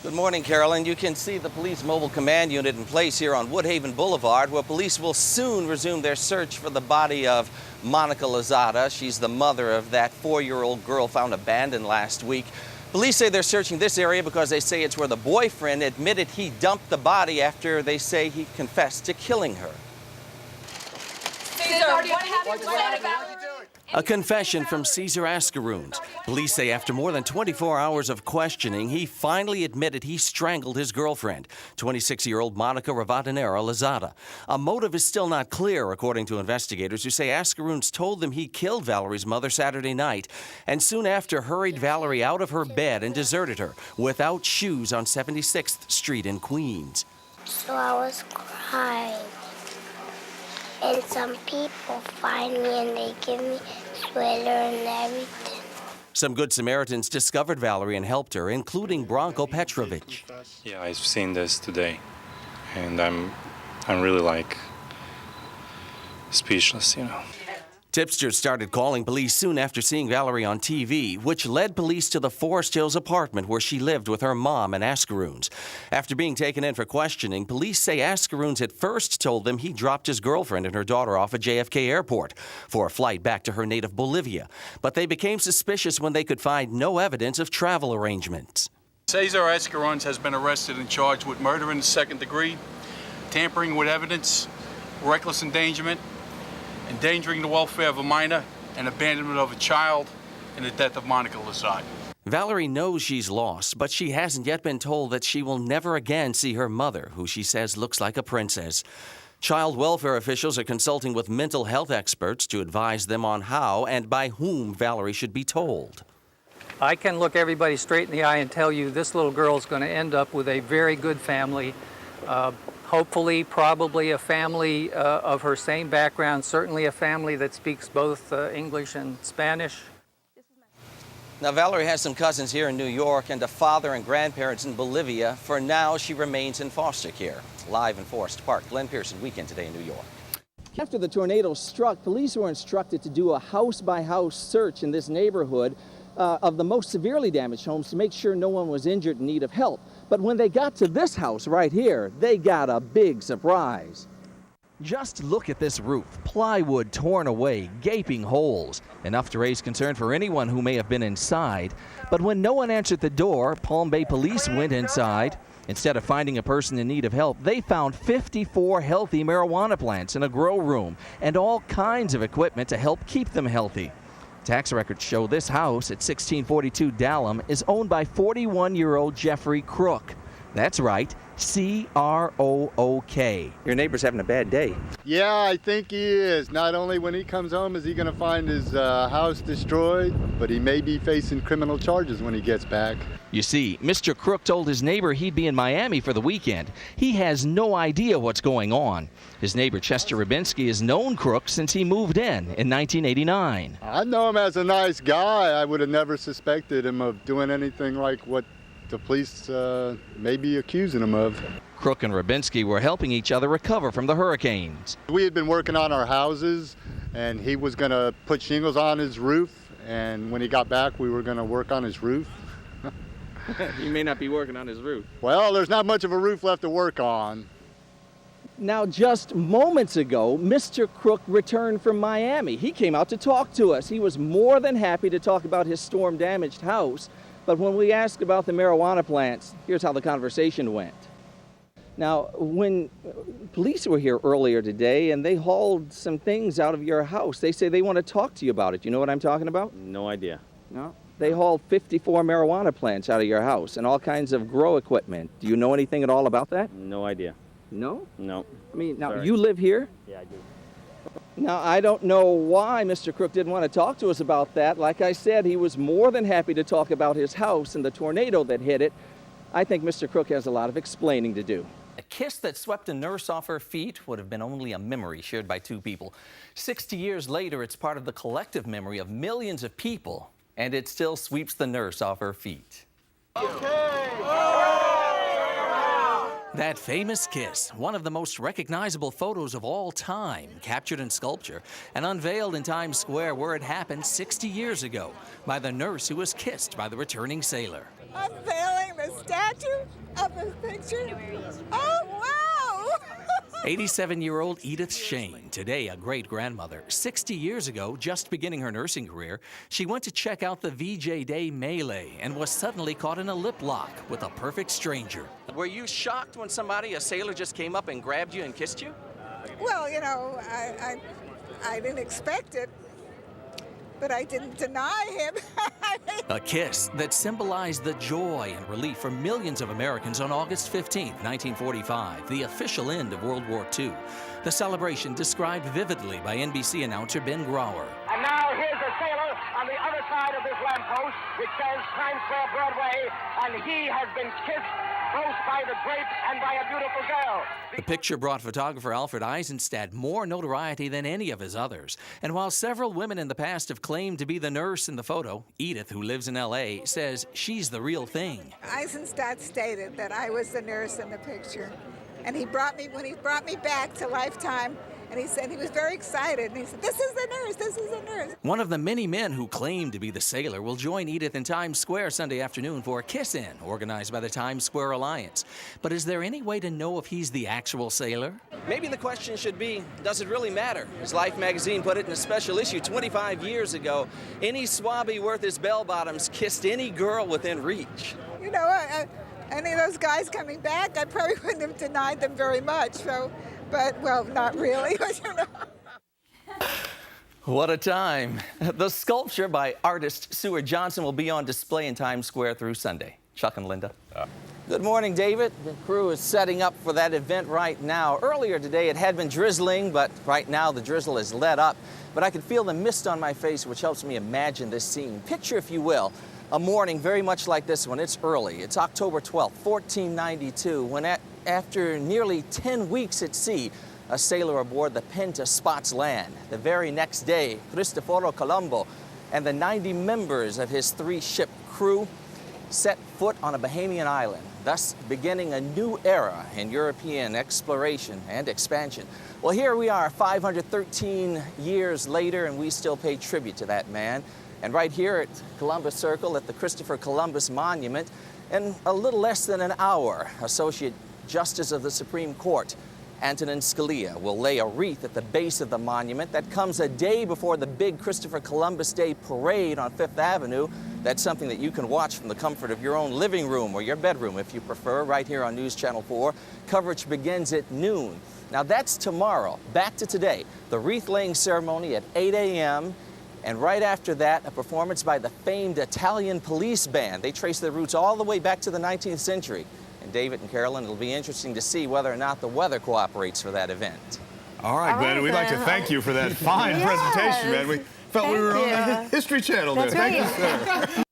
Good morning, Carolyn. You can see the police mobile command unit in place here on Woodhaven Boulevard, where police will soon resume their search for the body of Monica Lozada. She's the mother of that 4-year-old girl found abandoned last week. Police say they're searching this area because they say it's where the boyfriend admitted he dumped the body after they say he confessed to killing her. A confession from Cesar Ascaroons. Police say after more than 24 hours of questioning, he finally admitted he strangled his girlfriend, 26-year-old Monica Rivadeneira Lozada. A motive is still not clear, according to investigators who say Ascaroons told them he killed Valerie's mother Saturday night and soon after hurried Valerie out of her bed and deserted her without shoes on 76th Street in Queens. So I was crying. And some people find me and they give me sweater and everything. Some Good Samaritans discovered Valerie and helped her, including Branko Petrovic. Yeah, I've seen this today, and I'm really speechless, you know. Tipsters started calling police soon after seeing Valerie on TV, which led police to the Forest Hills apartment where she lived with her mom and Ascaroons. After being taken in for questioning, police say Ascaroons at first told them he dropped his girlfriend and her daughter off at JFK Airport for a flight back to her native Bolivia. But they became suspicious when they could find no evidence of travel arrangements. Cesar Ascaroons has been arrested and charged with murder in the second degree, tampering with evidence, reckless endangerment, endangering the welfare of a minor, and abandonment of a child, and the death of Monica Lozada. Valerie knows she's lost, but she hasn't yet been told that she will never again see her mother, who she says looks like a princess. Child welfare officials are consulting with mental health experts to advise them on how and by whom Valerie should be told. I can look everybody straight in the eye and tell you this little girl is going to end up with a very good family. Hopefully, probably a family of her same background, certainly a family that speaks both English and Spanish. Now, Valerie has some cousins here in New York and a father and grandparents in Bolivia. For now, she remains in foster care. Live in Forest Park, Glenn Pearson, Weekend Today in New York. After the tornado struck, police were instructed to do a house-by-house search in this neighborhood of the most severely damaged homes to make sure no one was injured in need of help. But when they got to this house right here, they got a big surprise. Just look at this roof. Plywood torn away, gaping holes. Enough to raise concern for anyone who may have been inside. But when no one answered the door, Palm Bay police went inside. Instead of finding a person in need of help, they found 54 healthy marijuana plants in a grow room and all kinds of equipment to help keep them healthy. Tax records show this house at 1642 Dallam is owned by 41-year-old Jeffrey Crook. That's right, C-R-O-O-K. Your neighbor's having a bad day. Yeah, I think he is. Not only when he comes home is he going to find his house destroyed, but he may be facing criminal charges when he gets back. You see, Mr. Crook told his neighbor he'd be in Miami for the weekend. He has no idea what's going on. His neighbor Chester Rubinski has known Crook since he moved in 1989. I know him as a nice guy. I would have never suspected him of doing anything like what the police may be accusing him of. Crook and Rubinski were helping each other recover from the hurricanes. We had been working on our houses, and he was going to put shingles on his roof, and when he got back, we were going to work on his roof. You may not be working on his roof. Well, there's not much of a roof left to work on. Now, just moments ago, Mr. Crook returned from Miami. He came out to talk to us. He was more than happy to talk about his storm-damaged house. But when we asked about the marijuana plants, here's how the conversation went. Now, when police were here earlier today and they hauled some things out of your house, they say they want to talk to you about it. You know what I'm talking about? No idea. No? They hauled 54 marijuana plants out of your house and all kinds of grow equipment. Do you know anything at all about that? No idea. No? No. I mean, now, Sorry. you live here? Yeah, I do. Now, I don't know why Mr. Crook didn't want to talk to us about that. Like I said, he was more than happy to talk about his house and the tornado that hit it. I think Mr. Crook has a lot of explaining to do. A kiss that swept a nurse off her feet would have been only a memory shared by two people. 60 years later, it's part of the collective memory of millions of people, and it still sweeps the nurse off her feet. That famous kiss, one of the most recognizable photos of all time, captured in sculpture and unveiled in Times Square where it happened 60 years ago by the nurse who was kissed by the returning sailor. I'm failing a statue of a picture? Oh, wow! 87-year-old Edith Shane, today a great-grandmother. 60 years ago, just beginning her nursing career, she went to check out the VJ Day Melee and was suddenly caught in a lip lock with a perfect stranger. Were you shocked when a sailor just came up and grabbed you and kissed you? Well, you know, I didn't expect it, but I didn't deny him. A kiss that symbolized the joy and relief for millions of Americans on August 15, 1945, the official end of World War II. The celebration described vividly by NBC announcer Ben Grauer. And now here's a sailor on the other side of this lamppost, which says Times Square Broadway, and he has been kissed both by the grape and by a beautiful girl. The picture brought photographer Alfred Eisenstadt more notoriety than any of his others. And while several women in the past have claimed to be the nurse in the photo, Edith, who lives in L.A., says she's the real thing. Eisenstadt stated that I was the nurse in the picture. And when he brought me back to Lifetime, and he said he was very excited, and he said, "This is the nurse, this is the nurse." One of the many men who claim to be the sailor will join Edith in Times Square Sunday afternoon for a kiss-in organized by the Times Square Alliance. But is there any way to know if he's the actual sailor? Maybe the question should be, does it really matter? As Life magazine put it in a special issue 25 years ago, any swabby worth his bell-bottoms kissed any girl within reach. You know, any of those guys coming back, I probably wouldn't have denied them very much, so... But, well, not really. What a time. The sculpture by artist Seward Johnson will be on display in Times Square through Sunday. Chuck and Linda. Good morning, David. The crew is setting up for that event right now. Earlier today it had been drizzling, but right now the drizzle has let up. But I can feel the mist on my face, which helps me imagine this scene. Picture, if you will, a morning very much like this one. It's early. It's October 12th, 1492, when after nearly 10 weeks at sea, a sailor aboard the Pinta spots land. The very next day, Cristoforo Colombo and the 90 members of his 3-ship crew set foot on a Bahamian island, thus beginning a new era in European exploration and expansion. Well, here we are 513 years later, and we still pay tribute to that man. And right here at Columbus Circle at the Christopher Columbus Monument, in a little less than an hour, Associate Justice of the Supreme Court, Antonin Scalia, will lay a wreath at the base of the monument. That comes a day before the big Christopher Columbus Day parade on Fifth Avenue. That's something that you can watch from the comfort of your own living room or your bedroom, if you prefer, right here on News Channel 4. Coverage begins at noon. Now, that's tomorrow. Back to today, the wreath-laying ceremony at 8 a.m., and right after that, a performance by the famed Italian police band. They trace their roots all the way back to the 19th century. And David and Carolyn, it'll be interesting to see whether or not the weather cooperates for that event. All right, Glenn, we'd like to thank you for that fine presentation, man. We felt we were on the History Channel there. That's right. Thank you, sir.